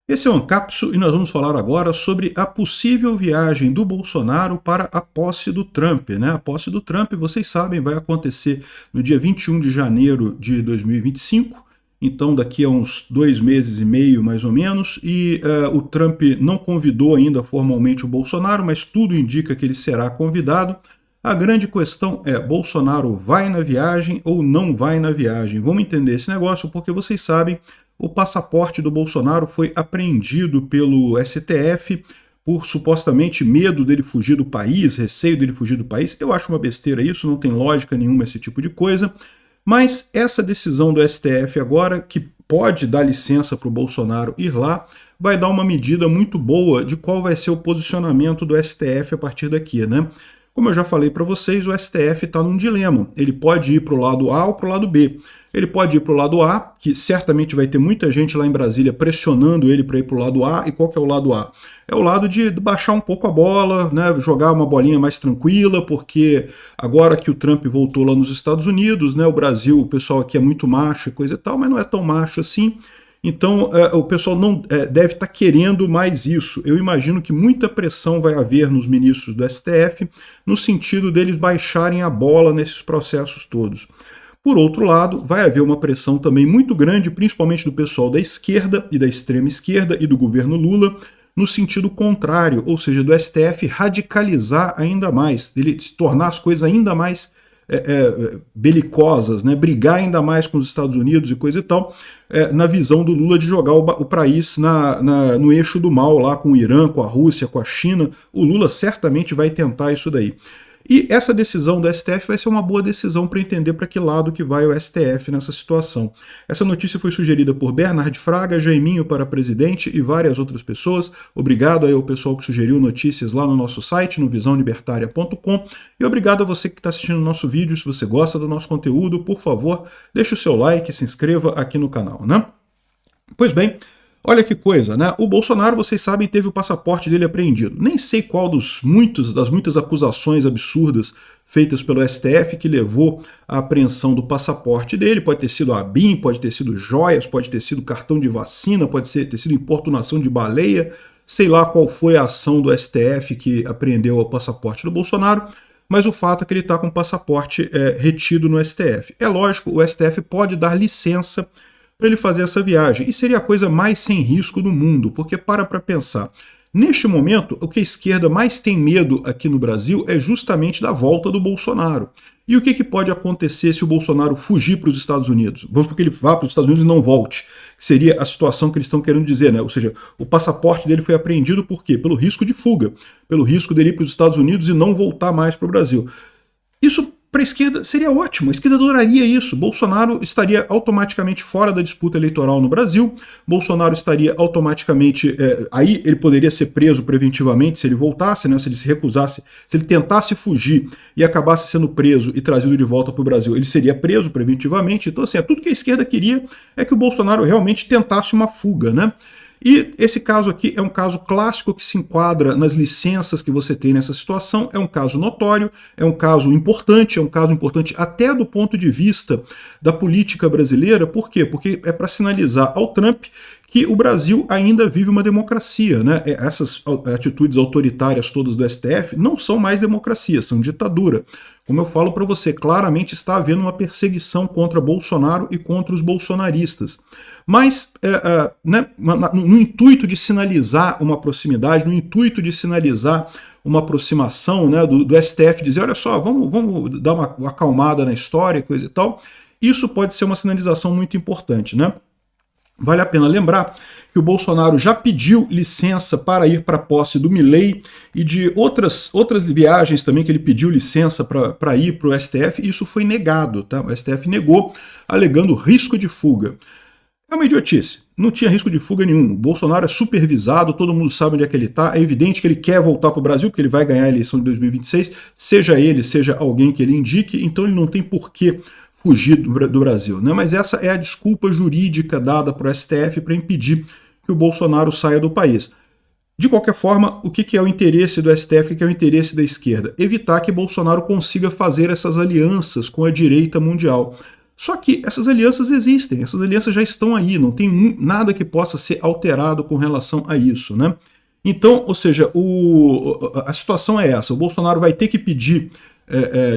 Esse é o Ancapso e nós vamos falar agora sobre a possível viagem do Bolsonaro para a posse do Trump, né? A posse do Trump, vocês sabem, vai acontecer no dia 21 de janeiro de 2025, então daqui a uns 2 meses e meio mais ou menos, e o Trump não convidou ainda formalmente o Bolsonaro, mas tudo indica que ele será convidado. A grande questão é, Bolsonaro vai na viagem ou não vai na viagem? Vamos entender esse negócio porque vocês sabem, o passaporte do Bolsonaro foi apreendido pelo STF por supostamente medo dele fugir do país, receio dele fugir do país. Eu acho uma besteira isso, não tem lógica nenhuma esse tipo de coisa. Mas essa decisão do STF agora, que pode dar licença para o Bolsonaro ir lá, vai dar uma medida muito boa de qual vai ser o posicionamento do STF a partir daqui, né? Como eu já falei para vocês, o STF está num dilema. Ele pode ir para o lado A ou para o lado B. Ele pode ir para o lado A, que certamente vai ter muita gente lá em Brasília pressionando ele para ir para o lado A. E qual que é o lado A? É o lado de baixar um pouco a bola, né, jogar uma bolinha mais tranquila, porque agora que o Trump voltou lá nos Estados Unidos, né, o Brasil, o pessoal aqui é muito macho e coisa e tal, mas não é tão macho assim. Então, o pessoal não deve estar querendo mais isso. Eu imagino que muita pressão vai haver nos ministros do STF, no sentido deles baixarem a bola nesses processos todos. Por outro lado, vai haver uma pressão também muito grande, principalmente do pessoal da esquerda e da extrema esquerda e do governo Lula, no sentido contrário, ou seja, do STF radicalizar ainda mais, ele tornar as coisas ainda mais belicosas, né, brigar ainda mais com os Estados Unidos e coisa e tal, na visão do Lula de jogar o país no eixo do mal, lá com o Irã, com a Rússia, com a China. O Lula certamente vai tentar isso daí. E essa decisão do STF vai ser uma boa decisão para entender para que lado que vai o STF nessa situação. Essa notícia foi sugerida por Bernard Fraga, Jaiminho para presidente e várias outras pessoas. Obrigado aí ao pessoal que sugeriu notícias lá no nosso site, no visãolibertaria.com. E obrigado a você que está assistindo o nosso vídeo. Se você gosta do nosso conteúdo, por favor, deixe o seu like e se inscreva aqui no canal, né? Pois bem, olha que coisa, né? O Bolsonaro, vocês sabem, teve o passaporte dele apreendido. Nem sei qual das muitas acusações absurdas feitas pelo STF que levou à apreensão do passaporte dele. Pode ter sido a BIM, pode ter sido joias, pode ter sido cartão de vacina, pode ter sido importunação de baleia. Sei lá qual foi a ação do STF que apreendeu o passaporte do Bolsonaro, mas o fato é que ele está com o passaporte retido no STF. É lógico, o STF pode dar licença para ele fazer essa viagem. E seria a coisa mais sem risco do mundo, porque para pensar. Neste momento, o que a esquerda mais tem medo aqui no Brasil é justamente da volta do Bolsonaro. E o que pode acontecer se o Bolsonaro fugir para os Estados Unidos? Vamos supor que ele vá para os Estados Unidos e não volte. Que seria a situação que eles estão querendo dizer, né? Ou seja, o passaporte dele foi apreendido por quê? Pelo risco de fuga, pelo risco dele ir para os Estados Unidos e não voltar mais para o Brasil. Isso para a esquerda seria ótimo, a esquerda adoraria isso. Bolsonaro estaria automaticamente fora da disputa eleitoral no Brasil, Bolsonaro estaria automaticamente, aí ele poderia ser preso preventivamente se ele voltasse, né, se ele se recusasse, se ele tentasse fugir e acabasse sendo preso e trazido de volta para o Brasil, ele seria preso preventivamente. Então, assim, tudo que a esquerda queria é que o Bolsonaro realmente tentasse uma fuga, né? E esse caso aqui é um caso clássico que se enquadra nas licenças que você tem nessa situação, é um caso notório, é um caso importante até do ponto de vista da política brasileira. Por quê? Porque é para sinalizar ao Trump que o Brasil ainda vive uma democracia, né? Essas atitudes autoritárias todas do STF não são mais democracia, são ditadura. Como eu falo para você, claramente está havendo uma perseguição contra Bolsonaro e contra os bolsonaristas. Mas, né, no intuito de sinalizar uma proximidade, no intuito de sinalizar uma aproximação, né, do STF, dizer, olha só, vamos dar uma acalmada na história, coisa e tal, isso pode ser uma sinalização muito importante, né? Vale a pena lembrar que o Bolsonaro já pediu licença para ir para a posse do Milei e de outras viagens também que ele pediu licença para ir para o STF, e isso foi negado, tá? O STF negou, alegando risco de fuga. É uma idiotice, não tinha risco de fuga nenhum. O Bolsonaro é supervisado, todo mundo sabe onde é que ele está, é evidente que ele quer voltar para o Brasil, porque ele vai ganhar a eleição de 2026, seja ele, seja alguém que ele indique, então ele não tem porquê fugir do Brasil, né? Mas essa é a desculpa jurídica dada para o STF para impedir que o Bolsonaro saia do país. De qualquer forma, o que é o interesse do STF, o que é o interesse da esquerda? Evitar que Bolsonaro consiga fazer essas alianças com a direita mundial. Só que essas alianças existem, essas alianças já estão aí, não tem nada que possa ser alterado com relação a isso, né? Então, ou seja, a situação é essa, o Bolsonaro vai ter que pedir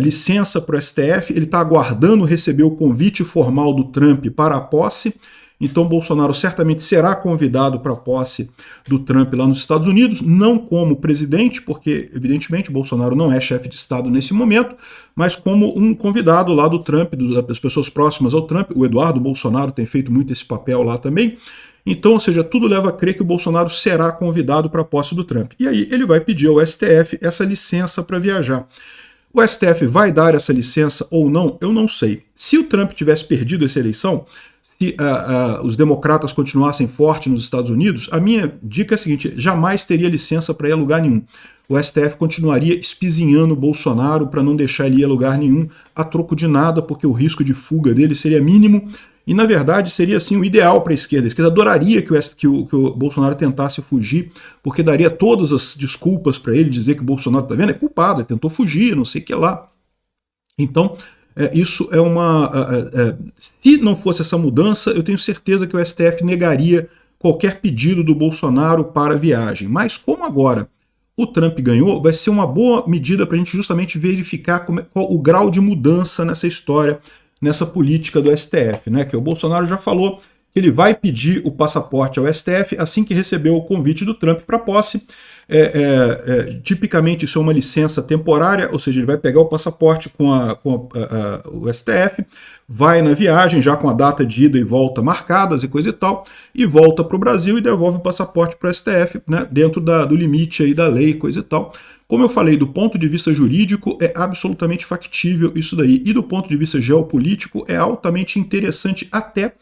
licença para o STF, ele está aguardando receber o convite formal do Trump para a posse, então Bolsonaro certamente será convidado para a posse do Trump lá nos Estados Unidos, não como presidente, porque evidentemente Bolsonaro não é chefe de Estado nesse momento, mas como um convidado lá do Trump, das pessoas próximas ao Trump. O Eduardo Bolsonaro tem feito muito esse papel lá também. Então, ou seja, tudo leva a crer que o Bolsonaro será convidado para a posse do Trump. E aí ele vai pedir ao STF essa licença para viajar. O STF vai dar essa licença ou não? Eu não sei. Se o Trump tivesse perdido essa eleição, se os democratas continuassem fortes nos Estados Unidos, a minha dica é a seguinte: jamais teria licença para ir a lugar nenhum. O STF continuaria espizinhando o Bolsonaro para não deixar ele ir a lugar nenhum a troco de nada, porque o risco de fuga dele seria mínimo e, na verdade, seria assim o ideal para a esquerda. A esquerda adoraria que o Bolsonaro tentasse fugir, porque daria todas as desculpas para ele, dizer que o Bolsonaro, tá vendo, é culpado, ele tentou fugir, não sei o que lá. Então, isso é uma... se não fosse essa mudança, eu tenho certeza que o STF negaria qualquer pedido do Bolsonaro para a viagem. Mas como agora o Trump ganhou, vai ser uma boa medida para a gente justamente verificar qual o grau de mudança nessa história, nessa política do STF, né? Que o Bolsonaro já falou que ele vai pedir o passaporte ao STF assim que receber o convite do Trump para posse. Tipicamente isso é uma licença temporária, ou seja, ele vai pegar o passaporte com o STF, vai na viagem já com a data de ida e volta marcadas e coisa e tal, e volta para o Brasil e devolve o passaporte para o STF, né, dentro do limite aí da lei, coisa e tal. Como eu falei, do ponto de vista jurídico é absolutamente factível isso daí, e do ponto de vista geopolítico é altamente interessante até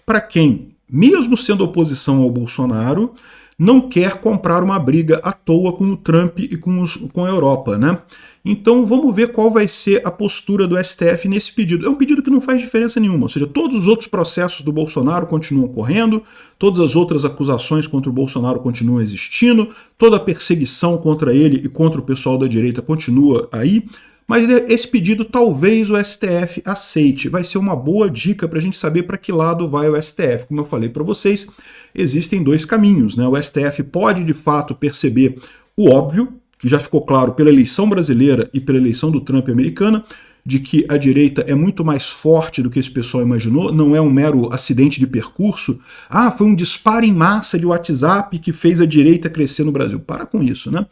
para quem, mesmo sendo oposição ao Bolsonaro, não quer comprar uma briga à toa com o Trump e com a Europa, né? Então vamos ver qual vai ser a postura do STF nesse pedido. É um pedido que não faz diferença nenhuma, ou seja, todos os outros processos do Bolsonaro continuam correndo, todas as outras acusações contra o Bolsonaro continuam existindo, toda a perseguição contra ele e contra o pessoal da direita continua aí, mas esse pedido talvez o STF aceite. Vai ser uma boa dica para a gente saber para que lado vai o STF. Como eu falei para vocês, existem dois caminhos, né? O STF pode de fato perceber o óbvio, que já ficou claro pela eleição brasileira e pela eleição do Trump americana, de que a direita é muito mais forte do que esse pessoal imaginou, não é um mero acidente de percurso. Ah, foi um disparo em massa de WhatsApp que fez a direita crescer no Brasil. Para com isso, né?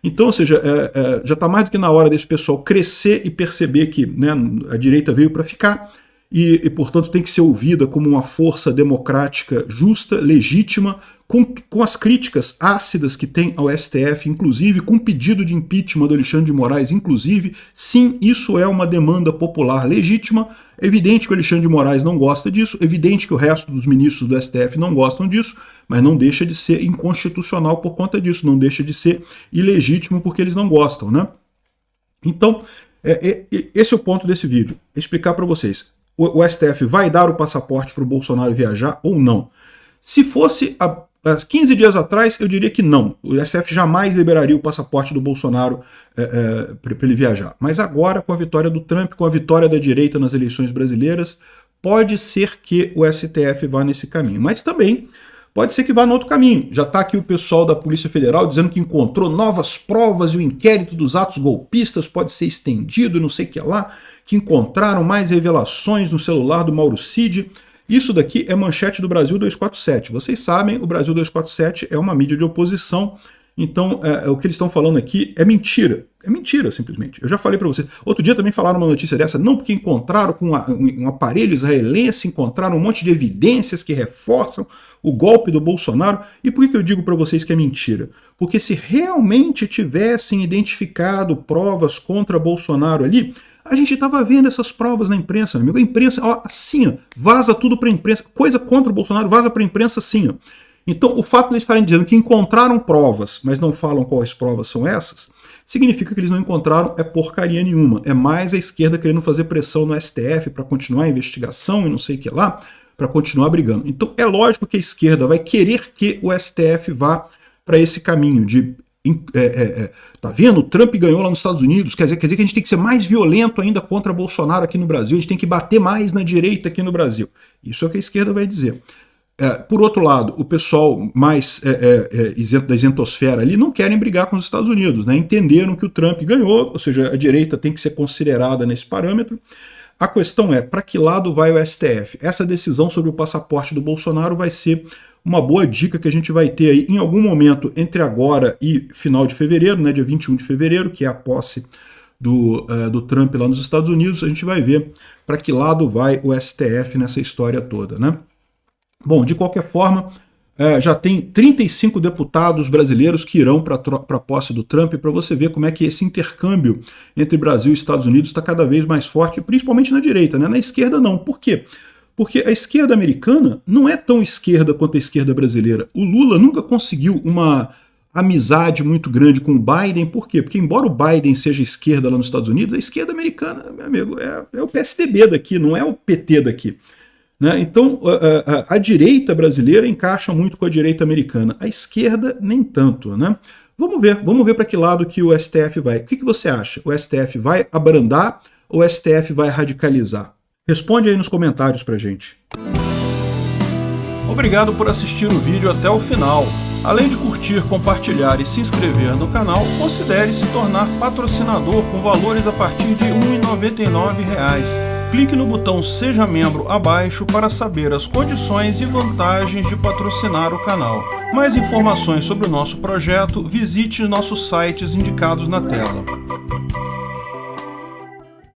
Então, ou seja, já está mais do que na hora desse pessoal crescer e perceber que, né, a direita veio para ficar e, portanto, tem que ser ouvida como uma força democrática justa, legítima, com as críticas ácidas que tem ao STF, inclusive com pedido de impeachment do Alexandre de Moraes, inclusive. Sim, isso é uma demanda popular legítima. É evidente que o Alexandre de Moraes não gosta disso, é evidente que o resto dos ministros do STF não gostam disso, mas não deixa de ser inconstitucional por conta disso, não deixa de ser ilegítimo porque eles não gostam, né? Então, esse é o ponto desse vídeo, explicar para vocês. O STF vai dar o passaporte para o Bolsonaro viajar ou não? Se fosse há 15 dias atrás, eu diria que não. O STF jamais liberaria o passaporte do Bolsonaro para ele viajar. Mas agora, com a vitória do Trump, com a vitória da direita nas eleições brasileiras, pode ser que o STF vá nesse caminho. Mas também pode ser que vá no outro caminho. Já está aqui o pessoal da Polícia Federal dizendo que encontrou novas provas e o inquérito dos atos golpistas pode ser estendido e não sei o que lá, que encontraram mais revelações no celular do Mauro Cid. Isso daqui é manchete do Brasil 247. Vocês sabem, o Brasil 247 é uma mídia de oposição, então o que eles estão falando aqui é mentira. É mentira, simplesmente. Eu já falei para vocês. Outro dia também falaram uma notícia dessa, não porque encontraram com um aparelho israelense, encontraram um monte de evidências que reforçam o golpe do Bolsonaro. E por que eu digo para vocês que é mentira? Porque se realmente tivessem identificado provas contra Bolsonaro ali, a gente estava vendo essas provas na imprensa, meu amigo. A imprensa, ó, assim, ó, vaza tudo para a imprensa. Coisa contra o Bolsonaro, vaza para a imprensa assim, ó. Então, o fato de eles estarem dizendo que encontraram provas, mas não falam quais provas são essas, significa que eles não encontraram porcaria nenhuma. É mais a esquerda querendo fazer pressão no STF para continuar a investigação e não sei o que lá, para continuar brigando. Então, é lógico que a esquerda vai querer que o STF vá para esse caminho de Tá vendo? O Trump ganhou lá nos Estados Unidos, quer dizer que a gente tem que ser mais violento ainda contra Bolsonaro aqui no Brasil, a gente tem que bater mais na direita aqui no Brasil. Isso é o que a esquerda vai dizer. Por outro lado, o pessoal mais isento da isentosfera ali não querem brigar com os Estados Unidos, né? Entenderam que o Trump ganhou, ou seja, a direita tem que ser considerada nesse parâmetro. A questão é, para que lado vai o STF? Essa decisão sobre o passaporte do Bolsonaro vai ser uma boa dica que a gente vai ter aí em algum momento entre agora e final de fevereiro, né, dia 21 de fevereiro, que é a posse do Trump lá nos Estados Unidos. A gente vai ver para que lado vai o STF nessa história toda, né? Bom, de qualquer forma, já tem 35 deputados brasileiros que irão para a posse do Trump, para você ver como é que esse intercâmbio entre Brasil e Estados Unidos está cada vez mais forte, principalmente na direita, né? Na esquerda não. Por quê? Porque a esquerda americana não é tão esquerda quanto a esquerda brasileira. O Lula nunca conseguiu uma amizade muito grande com o Biden. Por quê? Porque embora o Biden seja esquerda lá nos Estados Unidos, a esquerda americana, meu amigo, é o PSDB daqui, não é o PT daqui. Né? Então, a direita brasileira encaixa muito com a direita americana, a esquerda nem tanto. Né? Vamos ver para que lado que o STF vai. O que você acha? O STF vai abrandar ou o STF vai radicalizar? Responde aí nos comentários pra gente. Obrigado por assistir o vídeo até o final. Além de curtir, compartilhar e se inscrever no canal, considere se tornar patrocinador com valores a partir de R$ 1,99. Clique no botão Seja Membro abaixo para saber as condições e vantagens de patrocinar o canal. Mais informações sobre o nosso projeto, visite nossos sites indicados na tela.